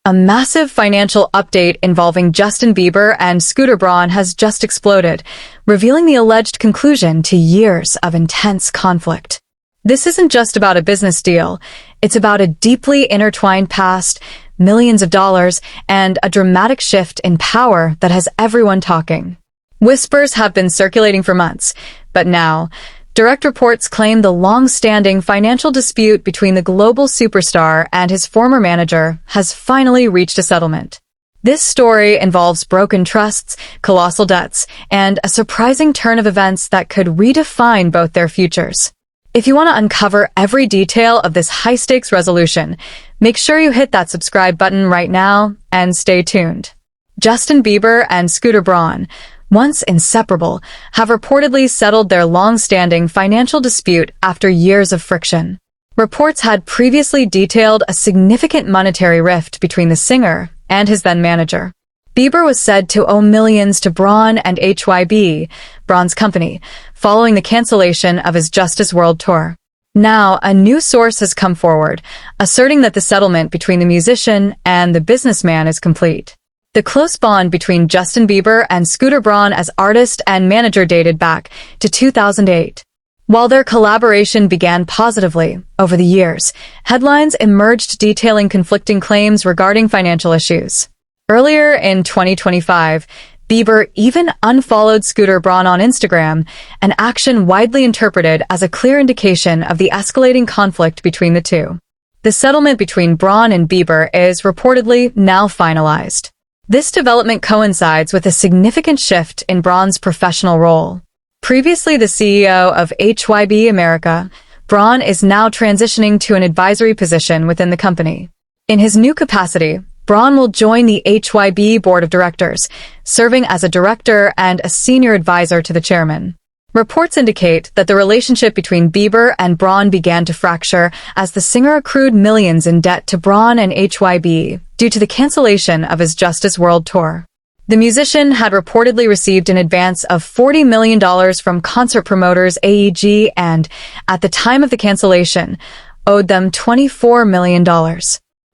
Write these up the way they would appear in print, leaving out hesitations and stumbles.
A massive financial update involving Justin Bieber and Scooter Braun has just exploded, revealing the alleged conclusion to years of intense conflict. This isn't just about a business deal. It's about a deeply intertwined past, millions of dollars, and a dramatic shift in power that has everyone talking. Whispers have been circulating for months, but now, direct reports claim the long-standing financial dispute between the global superstar and his former manager has finally reached a settlement. This story involves broken trusts, colossal debts, and a surprising turn of events that could redefine both their futures. If you want to uncover every detail of this high-stakes resolution, make sure you hit that subscribe button right now and stay tuned. Justin Bieber and Scooter Braun, once inseparable, have reportedly settled their long-standing financial dispute after years of friction. Reports had previously detailed a significant monetary rift between the singer and his then-manager. Bieber was said to owe millions to Braun and HYB, Braun's company, following the cancellation of his Justice World Tour. Now, a new source has come forward, asserting that the settlement between the musician and the businessman is complete. The close bond between Justin Bieber and Scooter Braun as artist and manager dated back to 2008. While their collaboration began positively over the years, headlines emerged detailing conflicting claims regarding financial issues. Earlier in 2025, Bieber even unfollowed Scooter Braun on Instagram, an action widely interpreted as a clear indication of the escalating conflict between the two. The settlement between Braun and Bieber is reportedly now finalized. This development coincides with a significant shift in Braun's professional role. Previously the CEO of HYB America, Braun is now transitioning to an advisory position within the company. In his new capacity, Braun will join the HYB board of directors, serving as a director and a senior advisor to the chairman. Reports indicate that the relationship between Bieber and Braun began to fracture as the singer accrued millions in debt to Braun and HYB due to the cancellation of his Justice World Tour. The musician had reportedly received an advance of $40 million from concert promoters AEG and, at the time of the cancellation, owed them $24 million.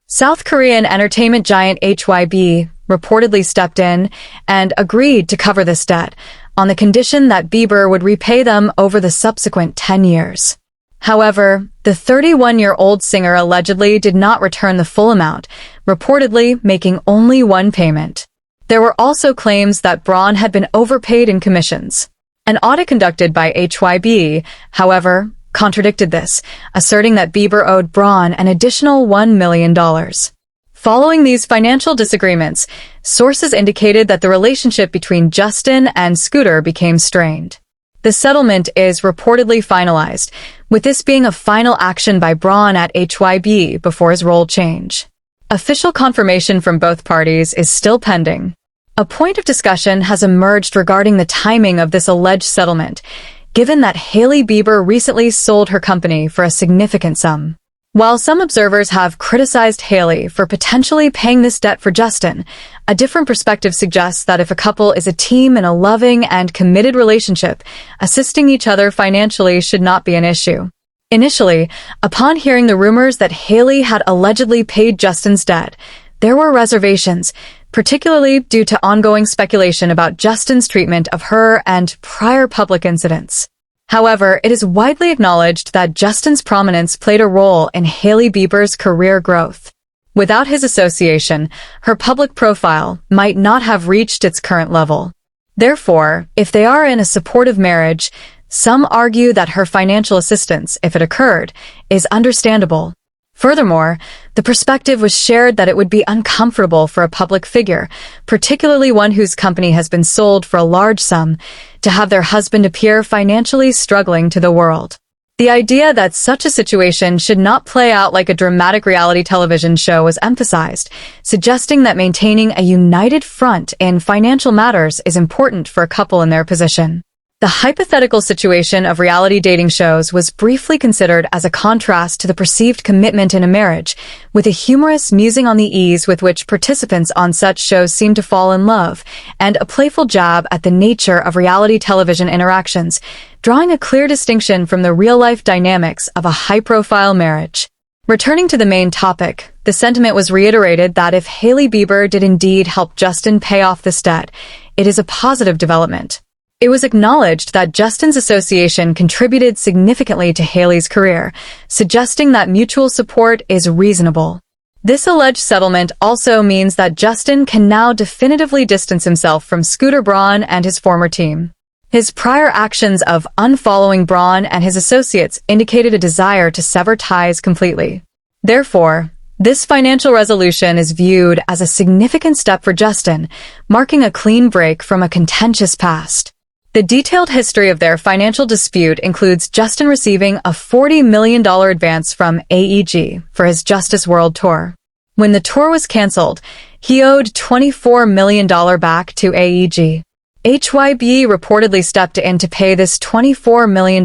South Korean entertainment giant HYB reportedly stepped in and agreed to cover this debt, on the condition that Bieber would repay them over the subsequent 10 years. However, the 31-year-old singer allegedly did not return the full amount, reportedly making only one payment. There were also claims that Braun had been overpaid in commissions. An audit conducted by HYB, however, contradicted this, asserting that Bieber owed Braun an additional $1 million. Following these financial disagreements, sources indicated that the relationship between Justin and Scooter became strained. The settlement is reportedly finalized, with this being a final action by Braun at HYB before his role change. Official confirmation from both parties is still pending. A point of discussion has emerged regarding the timing of this alleged settlement, given that Hailey Bieber recently sold her company for a significant sum. While some observers have criticized Hailey for potentially paying this debt for Justin, a different perspective suggests that if a couple is a team in a loving and committed relationship, assisting each other financially should not be an issue. Initially, upon hearing the rumors that Hailey had allegedly paid Justin's debt, there were reservations, particularly due to ongoing speculation about Justin's treatment of her and prior public incidents. However, it is widely acknowledged that Justin's prominence played a role in Hailey Bieber's career growth. Without his association, her public profile might not have reached its current level. Therefore, if they are in a supportive marriage, some argue that her financial assistance, if it occurred, is understandable. Furthermore, the perspective was shared that it would be uncomfortable for a public figure, particularly one whose company has been sold for a large sum, to have their husband appear financially struggling to the world. The idea that such a situation should not play out like a dramatic reality television show was emphasized, suggesting that maintaining a united front in financial matters is important for a couple in their position. The hypothetical situation of reality dating shows was briefly considered as a contrast to the perceived commitment in a marriage, with a humorous musing on the ease with which participants on such shows seem to fall in love, and a playful jab at the nature of reality television interactions, drawing a clear distinction from the real-life dynamics of a high-profile marriage. Returning to the main topic, The sentiment was reiterated that if Hailey Bieber did indeed help Justin pay off this debt, it is a positive development. It was acknowledged that Justin's association contributed significantly to Hailey's career, suggesting that mutual support is reasonable. This alleged settlement also means that Justin can now definitively distance himself from Scooter Braun and his former team. His prior actions of unfollowing Braun and his associates indicated a desire to sever ties completely. Therefore, this financial resolution is viewed as a significant step for Justin, marking a clean break from a contentious past. The detailed history of their financial dispute includes Justin receiving a $40 million advance from AEG for his Justice World Tour. When the tour was canceled, he owed $24 million back to AEG. HYB reportedly stepped in to pay this $24 million,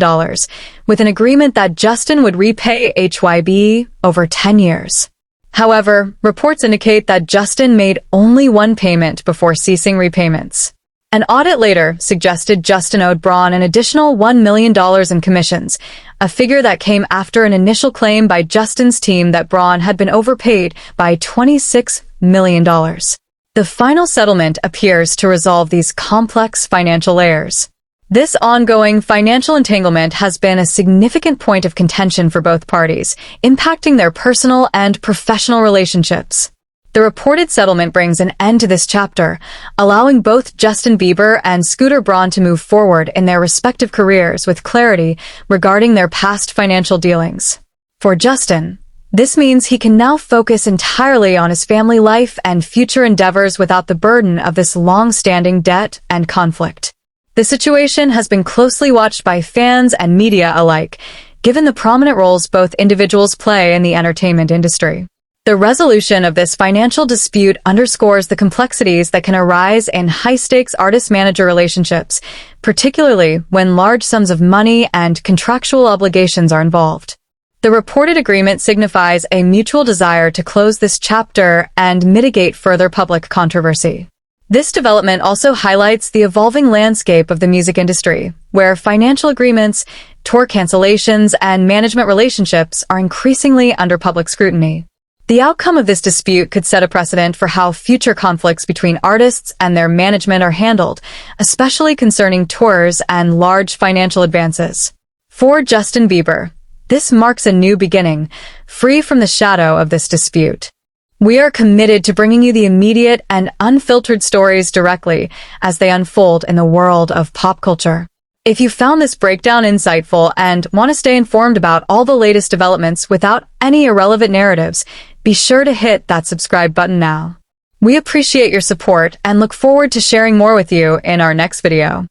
with an agreement that Justin would repay HYB over 10 years. However, reports indicate that Justin made only one payment before ceasing repayments. An audit later suggested Justin owed Braun an additional $1 million in commissions, a figure that came after an initial claim by Justin's team that Braun had been overpaid by $26 million. The final settlement appears to resolve these complex financial layers. This ongoing financial entanglement has been a significant point of contention for both parties, impacting their personal and professional relationships. The reported settlement brings an end to this chapter, allowing both Justin Bieber and Scooter Braun to move forward in their respective careers with clarity regarding their past financial dealings. For Justin, this means he can now focus entirely on his family life and future endeavors without the burden of this long-standing debt and conflict. The situation has been closely watched by fans and media alike, given the prominent roles both individuals play in the entertainment industry. The resolution of this financial dispute underscores the complexities that can arise in high-stakes artist-manager relationships, particularly when large sums of money and contractual obligations are involved. The reported agreement signifies a mutual desire to close this chapter and mitigate further public controversy. This development also highlights the evolving landscape of the music industry, where financial agreements, tour cancellations, and management relationships are increasingly under public scrutiny. The outcome of this dispute could set a precedent for how future conflicts between artists and their management are handled, especially concerning tours and large financial advances. For Justin Bieber, this marks a new beginning, free from the shadow of this dispute. We are committed to bringing you the immediate and unfiltered stories directly as they unfold in the world of pop culture. If you found this breakdown insightful and want to stay informed about all the latest developments without any irrelevant narratives, be sure to hit that subscribe button now. We appreciate your support and look forward to sharing more with you in our next video.